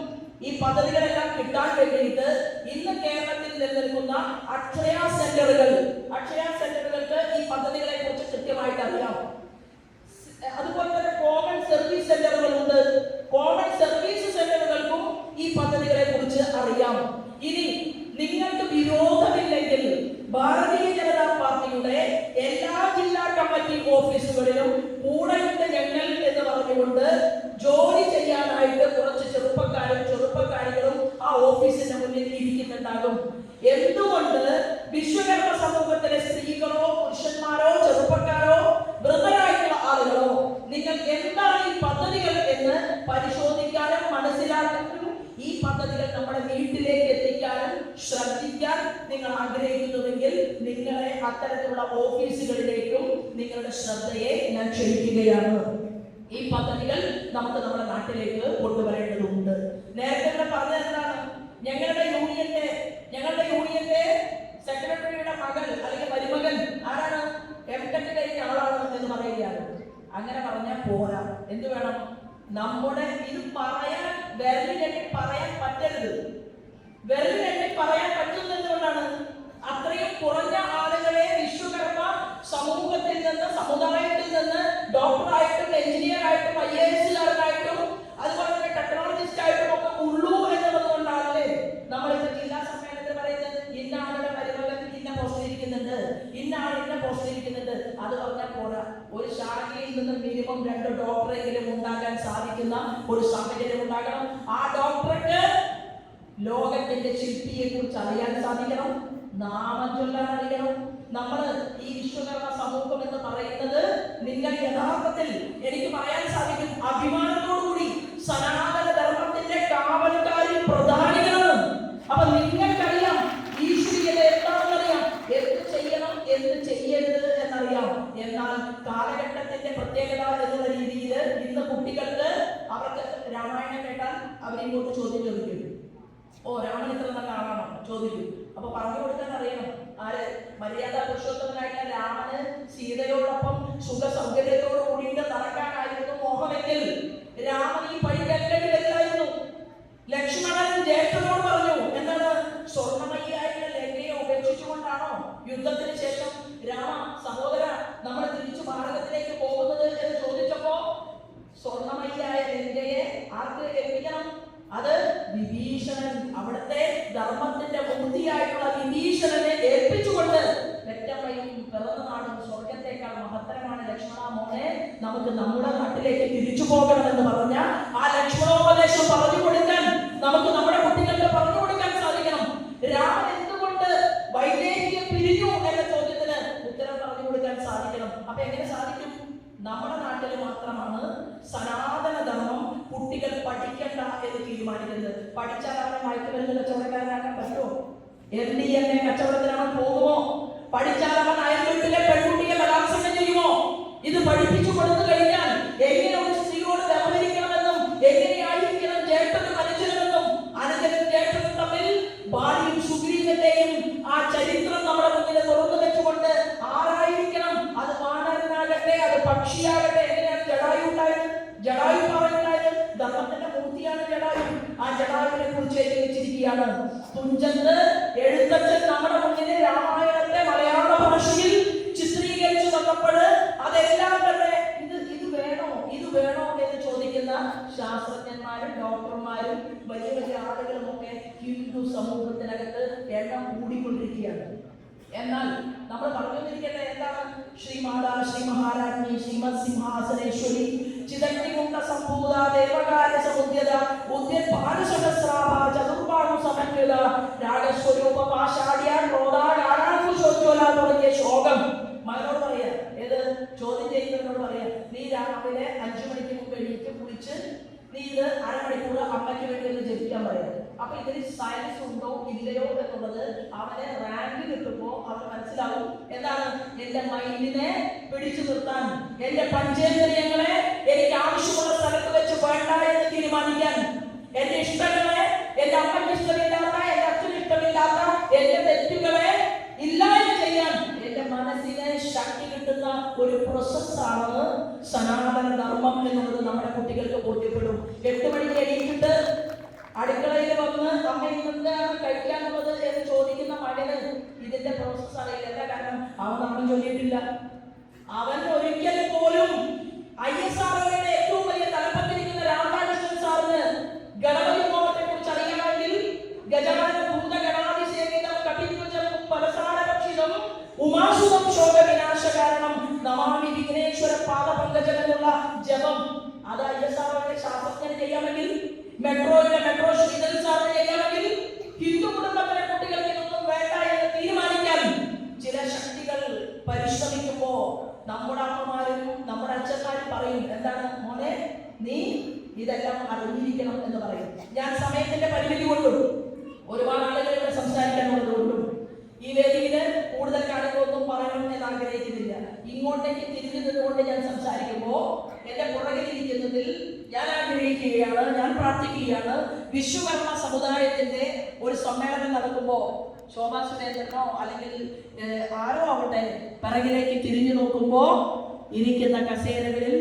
ഈ പദ്ധതികളെല്ലാം കിട്ടാൻ വേണ്ടിയിട്ട് ഇന്ന് കേരളത്തിൽ നിലനിൽക്കുന്ന അക്ഷയ സെന്ററുകൾക്ക് ഈ പദ്ധതികളെ കുറിച്ച് കൃത്യമായിട്ട് അറിയാം. അതുപോലെ തന്നെ കോമൺ സർവീസ് സെന്ററുകളുണ്ട്. കോമൺ സർവീസ് സെന്ററുകൾക്കും ഈ പദ്ധതികളെ കുറിച്ച് അറിയാം. ഇനി നിങ്ങൾക്ക് വിരോധമില്ലെങ്കിൽ ഭാരതീയ ജനതാ പാർട്ടിയുടെ എല്ലാ ജില്ലാ കമ്മിറ്റി ഓഫീസുകളിലും കൂടെയുണ്ട് ഞങ്ങൾ എന്ന് പറഞ്ഞുകൊണ്ട് ജോലി ചെയ്യാനായിട്ട് കുറച്ച് ചെറുപ്പക്കാരും ചെറുപ്പക്കാരികളും ആ ഓഫീസിന്റെ മുന്നിൽ ഇരിക്കുന്നുണ്ടാകും. ശ്രദ്ധിക്കാൻ നിങ്ങൾ ആഗ്രഹിക്കുന്നുവെങ്കിൽ നിങ്ങളെ അത്തരത്തിലുള്ള ഓഫീസുകളിലേക്കും നിങ്ങളുടെ ശ്രദ്ധയെ ഞാൻ ക്ഷണിക്കുകയാണ്. ഈ പദ്ധതികൾ നമുക്ക് നമ്മുടെ നാട്ടിലേക്ക് കൊണ്ടുവരേണ്ടതുണ്ട്. നേരത്തെ ഇവിടെ പറഞ്ഞത് എന്താണ്? ഞങ്ങളുടെ യൂണിയന്റെ സെക്രട്ടറിയുടെ മകൾ അല്ലെങ്കിൽ മരുമകൻ ആരാണ്? എംടെക് കഴിഞ്ഞ ആളാണ് എന്ന് പറയുകയാണ്. അങ്ങനെ പറഞ്ഞാൽ പോരാ. എന്ത് വേണം? നമ്മുടെ ഇത് പറയാൻ വിരലിലെണ്ണി പറയാൻ പറ്റരുത്. വിരലിലെണ്ണി പറയാൻ പറ്റുന്നത് എന്തുകൊണ്ടാണ്? അത്രയും കുറഞ്ഞ ആളുകളെ വിശ്വകർമ്മ സമൂഹത്തിൽ നിന്ന്, സമുദായത്തിൽ നിന്ന് ഡോക്ടറായിട്ടും എഞ്ചിനീയർ ആയിട്ടും IAS-കാരനായിട്ടും അതുപോലെ തന്നെ ടെക്നോളജിസ്റ്റ് ആയിട്ടും ഒക്കെ ഉള്ളൂ എന്നുള്ളത് കൊണ്ടാണല്ലേ നമ്മളിപ്പോ ജില്ലാ സമ്മേളനത്തിൽ പറയുന്നത് ഇന്ന ആളുടെ മരുമകൻ ഇന്ന പോസ്റ്റിലിരിക്കുന്നുണ്ട്, ഇന്ന ആൾ ഇന്ന പോസ്റ്റിലിരിക്കുന്നുണ്ട്. അത് പറഞ്ഞാൽ പോരാ. ഒരു ശാഖയിൽ നിന്ന് മിനിമം 2 ഡോക്ടറെങ്കിലും ഉണ്ടാകാൻ സാധിക്കുന്ന ഒരു സാഹചര്യം ഉണ്ടാകണം. ആ ഡോക്ടർക്ക് ലോകത്തിന്റെ ശില്പിയെ കുറിച്ച് അറിയാൻ സാധിക്കണം, നാമം ചൊല്ലാൻ അറിയണം. നമ്മൾ ഈ വിശ്വകർമ്മ സമൂഹം എന്ന് പറയുന്നത് നിങ്ങൾ യഥാർത്ഥത്തിൽ എനിക്ക് പറയാൻ സാധിക്കും അഭിമാനത്തോടുകൂടി സനാതന ധർമ്മത്തിന്റെ കാവൽക്കാരിൽ പ്രധാനികളാണ്. അപ്പൊ നിങ്ങൾക്കറിയാം ഈശ്വരീയത എന്താണെന്നറിയാം, എന്ത് ചെയ്യണം എന്ത് ചെയ്യരുത് എന്നറിയാം. എന്നാൽ കാലഘട്ടത്തിന്റെ പ്രത്യേകത എന്നുള്ള രീതിയിൽ ഇന്ന് കുട്ടികൾക്ക് അവർക്ക് രാമായണം കേട്ടാൽ അവരിങ്ങോട്ട് ചോദ്യം ചോദിക്കും. ഓ, രാമൻ ഇത്ര നല്ല ആളാണോ ചോദിക്കും. അപ്പൊ പറഞ്ഞു കൊടുക്കാൻ അറിയണം. ആര്? മര്യാദ പുരുഷോത്തമനായിട്ടുള്ള രാമന് സീതയോടൊപ്പം സുഖ സൗകര്യത്തോട് കൂടിയിട്ട് നടക്കാനായിരുന്നു മോഹമെങ്കിൽ രാമൻ ഈ പഴികല്ലിൽ വരില്ലായിരുന്നു. ലക്ഷ്മണൻ ജ്യേഷ്ഠനോട് പറഞ്ഞു, എന്താണ്? സ്വർണ്ണമയ്യായിട്ടുള്ള ലങ്കയെ ഉപേക്ഷിച്ചുകൊണ്ടാണോ യുദ്ധത്തിന് ശേഷം രാമ സഹോദര നമ്മൾ തിരിച്ചു ഭാരതത്തിലേക്ക് പോകുന്നത് എന്ന് ചോദിച്ചപ്പോ സ്വർണ്ണമയ്യായ ലങ്കയെ ആർക്ക് ഏൽപ്പിക്കണം? അത് വിഭീഷണൻ, അവിടുത്തെ ധർമ്മത്തിന്റെ മൂർത്തിയായിട്ടുള്ള വിഭീഷണനെ ഏൽപ്പിച്ചുകൊണ്ട് പെറ്റമ്മയും പിറന്ന നാടും സ്വർഗത്തേക്കാൾ മഹത്തരമാണ് ലക്ഷ്മണ മോനെ, നമുക്ക് നമ്മുടെ നാട്ടിലേക്ക് തിരിച്ചു പോകണമെന്ന് പറഞ്ഞ ആ ലക്ഷ്മണോപദേശം പറഞ്ഞു കൊടുക്കാൻ നമുക്ക് നമ്മുടെ കുട്ടികൾക്ക് പറഞ്ഞു കൊടുക്കാൻ സാധിക്കണം. രാമൻ എന്തുകൊണ്ട് വൈദേഹിയെ പിരിഞ്ഞു എന്ന ചോദ്യത്തിന് ഉത്തരം പറഞ്ഞു കൊടുക്കാൻ സാധിക്കണം. അപ്പൊ എങ്ങനെ സാധിക്കും? നമ്മുടെ നാട്ടിൽ മാത്രമാണ് സനാതന ധർമ്മം കുട്ടികൾ പഠിക്കണ്ട എന്ന് തീരുമാനിക്കുന്നത്. പഠിച്ചാൽ അവരെ മയക്കുമരുന്ന് കച്ചവടക്കാരനാക്കാൻ പറ്റുമോ? MDMA കച്ചവടത്തിനാണ് പോകുമോ? പഠിച്ചാൽ അവൻ അയൽവീട്ടിലെ പെൺകുട്ടിയെ ബലാത്സംഗം ചെയ്യുമോ? ഇത് പഠിപ്പിച്ചു കൊടുത്തു കഴിഞ്ഞാൽ എങ്ങനെ ഒരു സ്ത്രീയോട് വ്യവഹരിക്കണമെന്നും എങ്ങനെയായിരിക്കണം ജ്യേഷ്ഠനും അനുജനുമെന്നും അനുജനും ജ്യേഷ്ഠനും തമ്മിൽ ഭാര്യയും സുഗ്രീവന്റെയും ആ ചരിത്രം നമ്മുടെ മുന്നിൽ തുറന്നു വെച്ചുകൊണ്ട് ആരായിരിക്കണം, അത് വാനരനാകട്ടെ അത് പക്ഷിയാകട്ടെ, എങ്ങനെയാണ് ജടായു ഉണ്ടായത്? ജടായു പറയുണ്ടായത് ധർമ്മത്തിന്റെ മൂർത്തിയാണ് ജടായു. ആ ജടായുവിനെ കുറിച്ച് എഴുതി വെച്ചിരിക്കുകയാണ്. തുഞ്ചത്ത് എഴുത്തച്ഛൻ നമ്മുടെ മുന്നിൽ രാമായണത്തെ മലയാള ഭാഷയിൽ ചിത്രീകരിച്ചു വന്നപ്പോൾ അതെല്ലാം തന്നെ ഇത് വേണോ എന്ന് ചോദിക്കുന്ന ശാസ്ത്രജ്ഞന്മാരും ഡോക്ടർമാരും വലിയ വലിയ ആളുകളും ഒക്കെ ഹിന്ദു സമൂഹത്തിനകത്ത് എണ്ണം കൂടിക്കൊണ്ടിരിക്കുകയാണ്. എന്നാൽ നമ്മൾ പറഞ്ഞുകൊണ്ടിരിക്കേണ്ടത് എന്താണ്? ശ്രീമാതാ ശ്രീ മഹാരാജ്ഞി ശ്രീമത് സിംഹാസനേശ്വരി ചിദഗ്നികുണ്ട സംഭൂത ദേവകാര്യ സമുദ്യത ഉദ്യത്പാദസഹസ്രാഭ ചതുർബാഹു സമന്വിത രാഗസ്വരൂപ പാഷാഢ്യ ക്രോധാകാരാനുശോചോല തുടങ്ങിയ ശ്ലോകം മകനോട് പറയാ. ഏത്? ചോദ്യം ചെയ്യുന്നവരോട് പറയാ, നീ രാവിലെ 5 മണിക്ക് മുമ്പ് എണീറ്റ് കുളിച്ച് നീ ഇത് അരമണിക്കൂർ അമ്മയ്ക്ക് വേണ്ടി ഒന്ന് ജപിക്കാൻ പറയാം. അപ്പൊ ഇതിന് സയൻസ് ഉണ്ടോ ഇല്ലയോ എന്നുള്ളത് അവനെ റാങ്ക് കിട്ടുമ്പോൾ അവന് മനസ്സിലാവും. എന്താണ്? എന്റെ മൈൻഡിനെ പിടിച്ചു നിർത്താൻ, എന്റെ പഞ്ചേന്ദ്രിയങ്ങളെ എനിക്ക് ആവശ്യമുള്ള സ്ഥലത്ത് വെച്ച് വേണ്ട എന്ന് തീരുമാനിക്കാൻ, എന്റെ ഇഷ്ടങ്ങളെ, എന്റെ അമ്മയ്ക്ക് ഇഷ്ടമില്ലാത്ത, എന്റെ അച്ഛന് ഇഷ്ടമില്ലാത്ത എന്റെ തെറ്റുകളെ ഇല്ലായ്മ ചെയ്യാൻ എന്റെ മനസ്സിനെ ശക്തി കിട്ടുന്ന ഒരു പ്രോസസ്സാണ് സനാതന ധർമ്മം എന്നുള്ളത് നമ്മുടെ കുട്ടികൾക്ക് ബോധ്യപ്പെടും. 8 മണിക്ക് എണീറ്റിട്ട് അടുക്കളയിൽ വന്ന് അമ്മയിൽ നിന്നാണ് കഴിക്കാനുള്ളത് എന്ന് ചോദിക്കുന്ന മകന് ഇതിന്റെ പ്രോസസ് അറിയില്ല. എന്താ കാരണം? അവൻ നമ്മൾ ചൊല്ലിയിട്ടില്ല. അവൻ ഒരിക്കൽ പോലും ISROയുടെ ഏറ്റവും വലിയ തലപ്പത്തിരിക്കുന്ന രാധാകൃഷ്ണൻ സാറിന് ഗണപതി ഹോമത്തെ കുറിച്ച് അറിയണമെങ്കിൽ ഗജാനന ഭൂതഗണാതിസേവിതം കപിധ്വജം പലസാരഭക്ഷിതം ഉമാസുതം ശോക വിനാശകാരണം നമാമി വിഘ്നേശ്വര പാദപങ്കജം എന്നുള്ള ജപം അത് ISROയുടെ ശാസ്ത്രജ്ഞന് ചെയ്യാമെങ്കിൽ, മെട്രോയുടെ മെട്രോ ശ്രീധരൻ സാറിന് ചെയ്യാമെങ്കിൽ, ഹിന്ദു കുടുംബത്തിലെ കുട്ടികൾക്ക് ഇതൊന്നും വേണ്ട എന്ന് തീരുമാനിക്കാൻ ചില ശക്തികൾ പരിശ്രമിക്കുമ്പോ നമ്മുടെ അമ്മമാരും നമ്മുടെ അച്ഛന്മാരും പറയും, എന്താണ് മോനെ നീ ഇതെല്ലാം അറിഞ്ഞിരിക്കണം എന്ന് പറയും. ഞാൻ സമയത്തിന്റെ പരിമിതി കൊണ്ടും ഒരുപാട് ആളുകൾ ഇവിടെ സംസാരിക്കാനുണ്ട്. ഇങ്ങോട്ടേക്ക് തിരിഞ്ഞു നിന്നുകൊണ്ട് ഞാൻ സംസാരിക്കുമ്പോൾ എന്റെ പുറകിലിരിക്കുന്നതിൽ ഞാൻ ആഗ്രഹിക്കുകയാണ്, ഞാൻ പ്രാർത്ഥിക്കുകയാണ്, വിശ്വകർമ്മ സമുദായത്തിന്റെ ഒരു സമ്മേളനം നടക്കുമ്പോൾ ശോഭാ സുരേന്ദ്രനോ അല്ലെങ്കിൽ ആരോ ആവട്ടെ പിറകിലേക്ക് തിരിഞ്ഞു നോക്കുമ്പോൾ ഇരിക്കുന്ന കസേരകളിൽ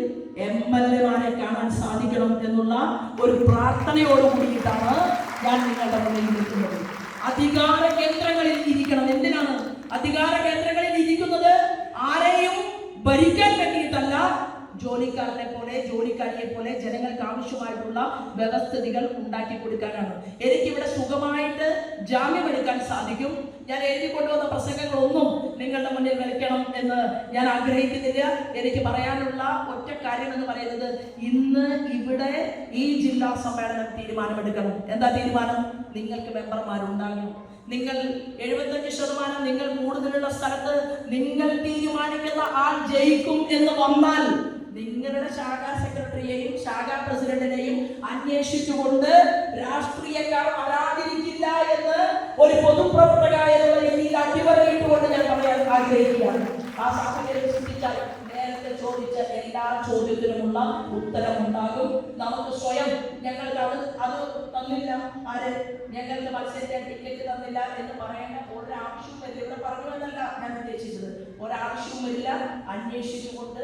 MLA-മാരെ കാണാൻ സാധിക്കണം എന്നുള്ള ഒരു പ്രാർത്ഥനയോട് കൂടിയിട്ടാണ് ഞാൻ നിങ്ങളുടെ മുന്നിൽ നിൽക്കുന്നത്. അധികാര കേന്ദ്രങ്ങളിൽ ഇരിക്കണം. എന്തിനാണ് അധികാര കേന്ദ്രങ്ങളിൽ ഇരിക്കുന്നത്? ആരെയും ഭരിക്കാൻ വേണ്ടിയിട്ടല്ല, ജോലിക്കാരനെ പോലെ ജോലിക്കാരിയെ പോലെ ജനങ്ങൾക്ക് ആവശ്യമായിട്ടുള്ള വ്യവസ്ഥിതികൾ ഉണ്ടാക്കി കൊടുക്കാനാണ്. എനിക്കിവിടെ സുഖമായിട്ട് ജാമ്യം എടുക്കാൻ സാധിക്കും. ഞാൻ എഴുതി കൊണ്ടുവന്ന പ്രസംഗങ്ങളൊന്നും നിങ്ങളുടെ മുന്നിൽ വെക്കണം എന്ന് ഞാൻ ആഗ്രഹിക്കുന്നില്ല. എനിക്ക് പറയാനുള്ള ഒറ്റ കാര്യം എന്ന് പറയുന്നത്, ഇന്ന് ഇവിടെ ഈ ജില്ലാ സമ്മേളനം തീരുമാനമെടുക്കണം. എന്താ തീരുമാനം? നിങ്ങൾക്ക് മെമ്പർമാരുണ്ടാകണം. നിങ്ങൾ 75% നിങ്ങൾ കൂടുതലുള്ള സ്ഥലത്ത് നിങ്ങൾ തീരുമാനിക്കുന്ന ആൾ ജയിക്കും എന്ന് വന്നാൽ നിങ്ങളുടെ ശാഖാ സെക്രട്ടറിയെയും ശാഖാ പ്രസിഡന്റിനെയും അന്വേഷിച്ചുകൊണ്ട് രാഷ്ട്രീയക്കാർ വരാതിരിക്കില്ല എന്ന് ഒരു പൊതുപ്രവർത്തകനായ രീതിയിൽ അടിവരയിട്ടുകൊണ്ട് ഞാൻ പറയാൻ ആഗ്രഹിക്കുകയാണ്. ആ സാഹചര്യം സൃഷ്ടിച്ചാൽ നേരത്തെ ചോദിച്ച എല്ലാ ചോദ്യത്തിനുമുള്ള ഉത്തരമുണ്ടാകും. നമുക്ക് സ്വയം ഞങ്ങൾക്ക് അത് തന്നില്ല, ആര് ഞങ്ങൾക്ക് മത്സരിക്കാൻ ടിക്കറ്റ് തന്നില്ല എന്ന് പറയേണ്ട ഒരാവശ്യവുമില്ല. ഇവിടെ പറഞ്ഞുവെന്നല്ല ഞാൻ ഉദ്ദേശിച്ചത്, ഒരാവശ്യവുമില്ല. അന്വേഷിച്ചുകൊണ്ട്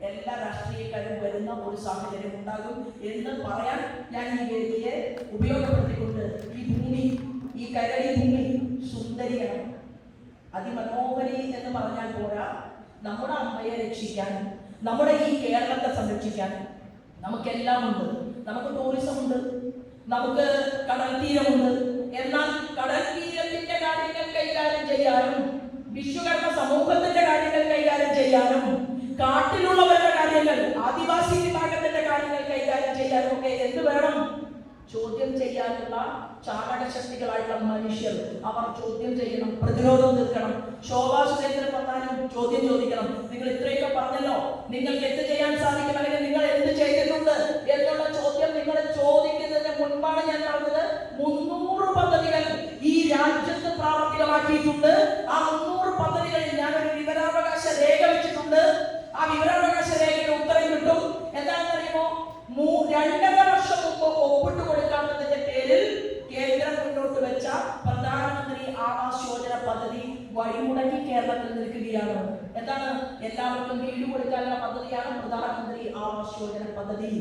എല്ലാ രാഷ്ട്രീയക്കാരും വരുന്ന ഒരു സാഹചര്യം ഉണ്ടാകും എന്ന് പറയാൻ ഞാൻ ഈ വേദിയെ ഉപയോഗപ്പെടുത്തിക്കൊണ്ട്, ഈ ഭൂമി, ഈ കരടി ഭൂമി സുന്ദരിയാണ്, അതിമനോഹരി എന്ന് പറഞ്ഞാൽ പോരാ. നമ്മുടെ അമ്മയെ രക്ഷിക്കാൻ, നമ്മുടെ ഈ കേരളത്തെ സംരക്ഷിക്കാൻ നമുക്കെല്ലാം ഉണ്ട്. നമുക്ക് ടൂറിസം ഉണ്ട്, നമുക്ക് കടൽ തീരമുണ്ട്. എന്നാൽ കടൽ തീരത്തിന്റെ കാര്യങ്ങൾ കൈകാര്യം ചെയ്യാനും വിശ്വകർമ്മ സമൂഹത്തിന്റെ കാര്യങ്ങൾ കൈകാര്യം ചെയ്യാനും കാട്ടിലുള്ളവരുടെ കാര്യങ്ങൾ, ആദിവാസി വിഭാഗത്തിന്റെ കാര്യങ്ങൾ കൈകാര്യം ചെയ്യാനും ഒക്കെ എന്ത് വേണം? ചോദ്യം ചെയ്യാനുള്ള ചാലകശക്തികളായിട്ടുള്ള മനുഷ്യർ. അവർ ചോദ്യം ചെയ്യണം, പ്രതിരോധം തീർക്കണം. ശോഭാ സുരേന്ദ്രൻ വന്നാലും ചോദ്യം ചോദിക്കണം. നിങ്ങൾ ഇത്രയൊക്കെ പറഞ്ഞല്ലോ, നിങ്ങൾക്ക് എന്ത് ചെയ്യാൻ സാധിക്കും, അല്ലെങ്കിൽ നിങ്ങൾ എന്ത് ചെയ്തിട്ടുണ്ട് എന്നുള്ള ചോദ്യം നിങ്ങൾ ചോദിക്കുന്നതിന് മുൻപാണ് ഞാൻ പറഞ്ഞത് 300 പദ്ധതികൾ ഈ രാജ്യത്ത് പ്രാവർത്തികമാക്കിയിട്ടുണ്ട്. ആ 300 പദ്ധതികളിൽ ഞാനൊരു വിവരാവകാശ രേഖ വെച്ചിട്ടുണ്ട്. ആ വിവരാവകാശ രേഖയുടെ ഉത്തരം കിട്ടും. എന്താണെന്ന് അറിയുമോ? 2.5 വർഷം മുമ്പ് ഒപ്പിട്ട് കൊടുക്കാത്തതിന്റെ പേരിൽ കേന്ദ്രം മുന്നോട്ട് വെച്ച പ്രധാനമന്ത്രി ആവാസ് യോജന പദ്ധതി വഴിമുടക്കി കേരളത്തിൽ നിൽക്കുകയാണ്. എന്താണ്? എല്ലാവർക്കും വീട് കൊടുക്കാനുള്ള പദ്ധതിയാണ് പ്രധാനമന്ത്രി ആവാസ് യോജന പദ്ധതി.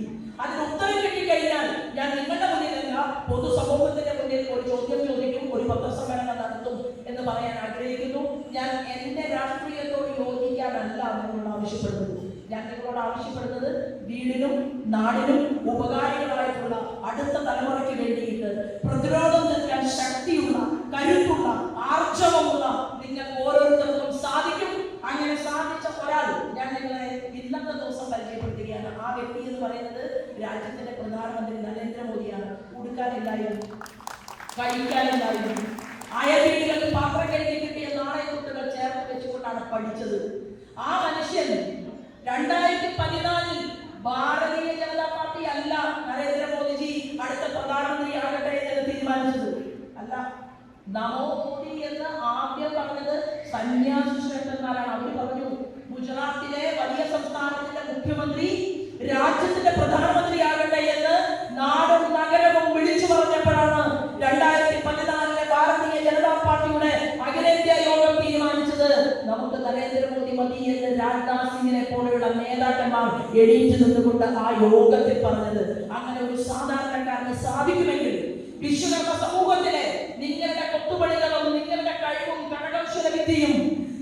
അതിന് ഉത്തരം കിട്ടിക്കഴിഞ്ഞാൽ ഞാൻ നിങ്ങളുടെ മുന്നിലല്ല, പൊതുസമൂഹത്തിന്റെ മുന്നിൽ ഒരു ചോദ്യം ചോദിക്കും, ഒരു പത്രസമ്മേളനം നടത്തും എന്ന് പറയാൻ ആഗ്രഹിക്കുന്നു. ഞാൻ എന്റെ രാഷ്ട്രീയത്തോട് യോജിക്കാനല്ല നിങ്ങളോട് ആവശ്യപ്പെടുന്നത്. ഞാൻ നിങ്ങളോട് ആവശ്യപ്പെടുന്നത് വീടിനും നാടിനും ഉപകാരികളായിട്ടുള്ള അടുത്ത തലമുറയ്ക്ക് വേണ്ടിയിട്ട് പ്രതിരോധം തീർക്കാൻ ശക്തിയുള്ള, കരുത്തുള്ള, ആർജവമുള്ള നിങ്ങൾ ഓരോരുത്തർക്കും സാധിക്കും. അങ്ങനെ സാധിച്ച ഒരാൾ ഞാൻ നിങ്ങളെ ഇന്നത്തെ ദിവസം പരിചയപ്പെടുത്തുകയാണ്. ആ വ്യക്തി എന്ന് പറയുന്നത് രാജ്യത്തിന്റെ പ്രധാനമന്ത്രി നരേന്ദ്രമോദിയാണ്. ഉടുക്കാനില്ലായിരുന്നു, കഴിക്കാനില്ലായിരുന്നു, അയൽവീടുകളിൽ പാത്രം കഴുകി കിട്ടിയ നാണയത്തുട്ടുകൾ ചേർത്ത് വെച്ചുകൊണ്ടാണ് പഠിച്ചത്. ആ മനുഷ്യൻ 2014 ഭാരതീയ ജനതാ പാർട്ടി അല്ല നരേന്ദ്രമോദിജി അടുത്ത പ്രധാനമന്ത്രി ആകട്ടെ എന്ന് തീരുമാനിച്ചത്. അല്ല, നമോ മോദി എന്ന് ആദ്യം പറഞ്ഞത് സന്യാസി ശ്രേഷ്ഠന്മാരാണ്. അവർ പറഞ്ഞു, ഗുജറാത്തിലെ വലിയ സംസ്ഥാനത്തിന്റെ മുഖ്യമന്ത്രി രാജ്യത്തിന്റെ പ്രധാനമന്ത്രി ആകട്ടെ എന്ന് നാടും നഗരവും വിളിച്ചു പറഞ്ഞപ്പോഴാണ് 2014 ഭാരതീയ ജനതാ പാർട്ടിയുടെ അഖിലേന്ത്യാ യോഗം തീരുമാനിച്ചത് നമുക്ക് നരേന്ദ്രമോദി മതി എന്ന് രാജ്നാഥ് സിംഗിനെ പോലെയുള്ള നേതാക്കന്മാർ എണീറ്റ് നിന്നുകൊണ്ട് ആ യോഗത്തിൽ പറഞ്ഞത്. അങ്ങനെ ഒരു സാധാരണക്കാരന് സാധിക്കുമെങ്കിൽ വിശ്വകർമ്മ സമൂഹത്തിലെ നിങ്ങളുടെ കൊത്തുപണികളും നിങ്ങളുടെ കഴിവും കരകൗശല വിദ്യയും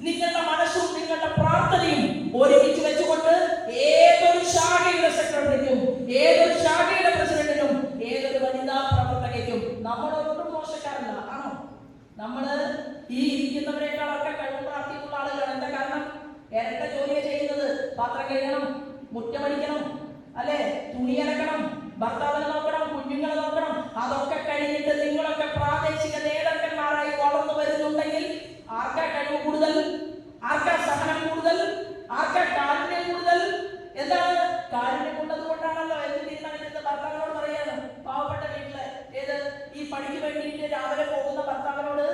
നിങ്ങളുടെ മനസ്സും നിങ്ങളുടെ പ്രാർത്ഥനയും ഒരുമിച്ച് വെച്ചുകൊണ്ട് ഏതൊരു ശാഖയുടെ സെക്രട്ടറിക്കും, ഏതൊരു ശാഖയുടെ പ്രസിഡന്റിനും, ഏതൊരു വനിതാ പ്രവർത്തകയ്ക്കും നമ്മളൊട്ടും മോശക്കാരല്ല. ആണോ? നമ്മള് ഈ ഇരിക്കുന്നവരെക്കാളൊക്കെ കഴിവ് പ്രാപ്തിയുള്ള ആളുകളാണ്. എന്താ കാരണം? ഇരട്ട ജോലിയെ ചെയ്യുന്നത്. പാത്രം കഴുകണം, മുറ്റമടിക്കണം, അല്ലെ, തുണി അലക്കണം, ഭർത്താവിനെ നോക്കണം, കുഞ്ഞുങ്ങളെ നോക്കണം. അതൊക്കെ കഴിഞ്ഞിട്ട് നിങ്ങളൊക്കെ പ്രാദേശിക നേതാക്കന്മാരായി വളർന്നു വരുന്നുണ്ടെങ്കിൽ ആർക്കാ കഴിവ് കൂടുതൽ? ആർക്കാ സഹനം കൂടുതൽ? ആർക്കാ കാരുണ്യം കൂടുതൽ? എന്താണ്? കാരുണ്യം ഉള്ളത് കൊണ്ടാണല്ലോ എന്ത് തീരുമാനിക്കുന്നത് ഭർത്താവിനോട് പറയാണ്. പാവപ്പെട്ട വീട്ടില് ഈ പണിക്ക് വേണ്ടിയിട്ട് രാവിലെ പോകുന്ന ഭർത്താവിനോട്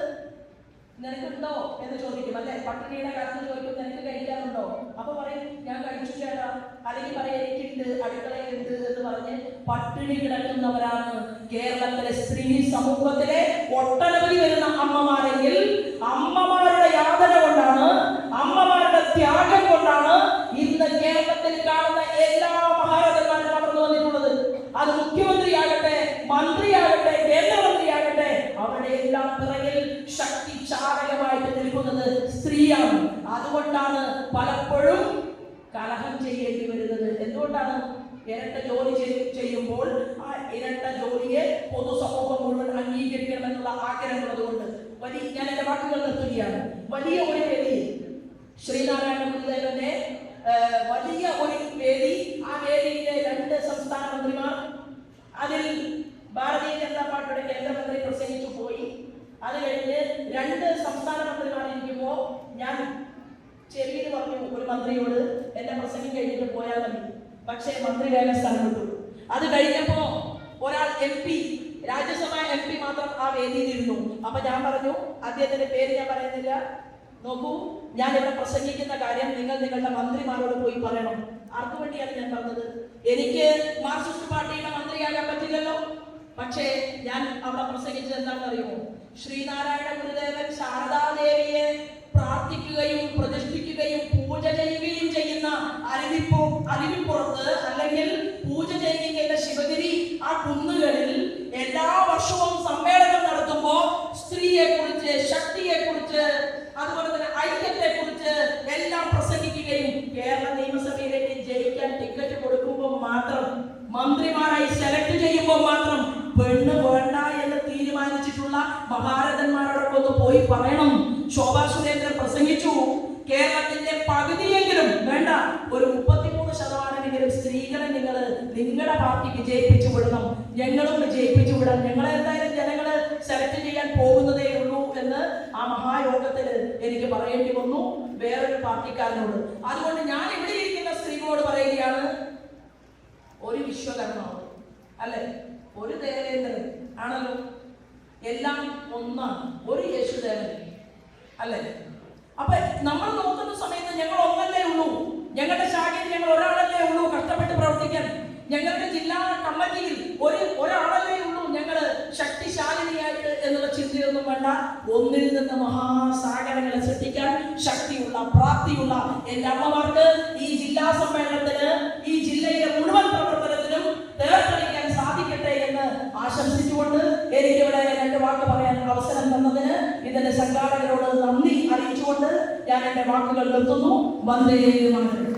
നിനക്കുണ്ടോ എന്ന് ചോദിക്കും അല്ലെ. പട്ടിണിയുടെ കാലത്ത് ചോദിക്കും നിനക്ക് കഴിക്കാറുണ്ടോ? അപ്പൊ പറയും ഞാൻ കഴിച്ചു ചേട്ടാ, അല്ലെങ്കിൽ പറയും എനിക്കുണ്ട്, അടുക്കളയിലുണ്ട് എന്ന് പറഞ്ഞ് പട്ടിണി കിടക്കുന്നവരാണ് കേരളത്തിലെ സ്ത്രീ സമൂഹത്തിലെ ഒട്ടനവധി വരുന്ന അമ്മമാരെങ്കിൽ അമ്മമാരുടെ യാതന കൊണ്ടാണ്, അമ്മമാരുടെ ത്യാഗം കൊണ്ടാണ് ഇന്ന് കേരളത്തിൽ കാണുന്ന എല്ലാ മഹാരഥന്മാരും വളർന്നു വന്നിട്ടുള്ളത്. അത് മുഖ്യമന്ത്രിയാകട്ടെ, മന്ത്രിയാകട്ടെ, കേന്ദ്രമന്ത്രിയാകട്ടെ, അവരുടെ എല്ലാം പിറകിൽ ശക്തി ചാലകമായിട്ട് നിൽക്കുന്നത് സ്ത്രീയാണ്. അതുകൊണ്ടാണ് പലപ്പോഴും കലഹം ചെയ്യേണ്ടി വരുന്നത്. എന്തുകൊണ്ടാണ്? ഇരട്ട ജോലി ചെയ്യുമ്പോൾ ആ ഇരട്ട ജോലിയെ പൊതുസമൂഹം മുഴുവൻ അംഗീകരിക്കണമെന്നുള്ള ആഗ്രഹമുള്ളത് കൊണ്ട് ഞാൻ എന്റെ വാക്കുകൾ നിർത്തുകയാണ്. വലിയ ഒരു വേദി, ശ്രീനാരായണ ഗുരുദേവന്റെ വലിയ ഒരു വേദി, ആ വേദിയിലെ 2 സംസ്ഥാന മന്ത്രിമാർ, അതിൽ ഭാരതീയ ജനതാ പാർട്ടിയുടെ കേന്ദ്രമന്ത്രി പ്രസംഗിച്ചു പോയി. അത് കഴിഞ്ഞ് 2 സംസ്ഥാന മന്ത്രിമാരിരിക്കുമ്പോ ഞാൻ ചെവിയിൽ പറഞ്ഞു ഒരു മന്ത്രിയോട് എന്റെ പ്രസംഗം കഴിഞ്ഞിട്ട് പോയാൽ മതി. പക്ഷേ മന്ത്രി വേഗം സ്ഥലം വിട്ടു. അത് കഴിഞ്ഞപ്പോ ഒരാൾ MP, രാജ്യസഭ MP മാത്രം ആ വേദിയിലിരുന്നു. അപ്പൊ ഞാൻ പറഞ്ഞു, അദ്ദേഹത്തിന്റെ പേര് ഞാൻ പറയുന്നില്ല, നോക്കൂ, ഞാൻ ഇവിടെ പ്രസംഗിക്കുന്ന കാര്യം നിങ്ങൾ നിങ്ങളുടെ മന്ത്രിമാരോട് പോയി പറയണം. ആർക്കു വേണ്ടിയാണ് ഞാൻ പറഞ്ഞത്? എനിക്ക് മാർക്സിസ്റ്റ് പാർട്ടിയുടെ മന്ത്രിയാകാൻ പറ്റില്ലല്ലോ. പക്ഷേ ഞാൻ അവിടെ പ്രസംഗിച്ചത് എന്താണെന്ന് അറിയുമോ? ശ്രീനാരായണ ഗുരുദേവൻ ശാരദാദേവിയെ പ്രാർത്ഥിക്കുകയും പ്രതിഷ്ഠിക്കുകയും പൂജ ചെയ്യുകയും ചെയ്യുന്ന അരുവിപ്പുറത്ത് അല്ലെങ്കിൽ പൂജ ചെയ്യുന്ന ശിവഗിരി ആ കുന്നുകളിൽ എല്ലാ വർഷവും സമ്മേളനം നടത്തുമ്പോൾ സ്ത്രീയെ കുറിച്ച്, ശക്തിയെ കുറിച്ച്, അതുപോലെ തന്നെ ഐക്യത്തെ കുറിച്ച് എല്ലാം പ്രസംഗിക്കുകയും കേരള നിയമസഭയിലേക്ക് ജയിക്കാൻ ടിക്കറ്റ് കൊടുക്കുമ്പോൾ മാത്രം, മന്ത്രിമാരായി സെലക്ട് ചെയ്യുമ്പോൾ മാത്രം പെണ്ണ് വേണ്ട എന്ന് തീരുമാനിച്ചിട്ടുള്ള മഹാരഥന്മാരോടൊക്കെ ഒന്ന് പോയി പറയണം. ശോഭാ സുരേന്ദ്രൻ പ്രസംഗിച്ചു, കേരളത്തിന്റെ പകുതിയെങ്കിലും വേണ്ട, ഒരു 33% സ്ത്രീകളെ നിങ്ങൾ നിങ്ങളുടെ പാർട്ടി വിജയിപ്പിച്ചു വിടണം, ഞങ്ങളും വിജയിപ്പിച്ചു വിടാം, ഞങ്ങളെ എന്തായാലും ജനങ്ങള് സെലക്ട് ചെയ്യാൻ പോകുന്നതേ ഉള്ളൂ എന്ന് ആ മഹായോഗത്തിൽ എനിക്ക് പറയേണ്ടി വന്നു വേറൊരു പാർട്ടിക്കാരനോട്. അതുകൊണ്ട് ഞാൻ ഇവിടെ ഇരിക്കുന്ന സ്ത്രീകളോട് പറയുകയാണ്, ഒരു വിശ്വകർമാവ് അല്ലെ, ഒരു ദേവേന്ദ്രൻ ആണല്ലോ, എല്ലാം ഒന്നാണ്, ഒരു യേശുദേവൻ അല്ലെ. അപ്പൊ നമ്മൾ നോക്കുന്ന സമയത്ത് ഞങ്ങൾ ഒന്നല്ലേ ഉള്ളൂ, ഞങ്ങളുടെ ശാഖയിൽ ഞങ്ങൾ ഒരാളല്ലേ ഉള്ളൂ കഷ്ടപ്പെട്ട് പ്രവർത്തിക്കാൻ, ഞങ്ങളുടെ ജില്ലാ കമ്മിറ്റിയിൽ ഒരാളല്ലേ ഉള്ളൂ ഞങ്ങൾ ശക്തിശാലിനിയായിട്ട് എന്നുള്ള ചിന്തയൊന്നും വേണ്ട. ഒന്നിൽ നിന്ന് മഹാസാഗരങ്ങളെ സൃഷ്ടിക്കാൻ ശക്തിയുള്ള, പ്രാപ്തിയുള്ള എന്റെ അമ്മമാർക്ക് ഈ ജില്ലാ സമ്മേളനത്തിന്, ഈ ജില്ലയിലെ മുഴുവൻ പ്രവർത്തനത്തിനും തേർത്തെടുക്കാൻ സാധിക്കട്ടെ എന്ന് ആശംസിച്ചുകൊണ്ട് എനിക്കിവിടെ 2 വാക്ക് പറയാൻ അവസരം തന്നതിന് ഇതിന്റെ സംഘാടകരോട് നന്ദി അറിയിച്ചുകൊണ്ട് ഞാൻ എന്റെ വാക്കുകൾ നിർത്തുന്നു. വന്ദേ മാതരം.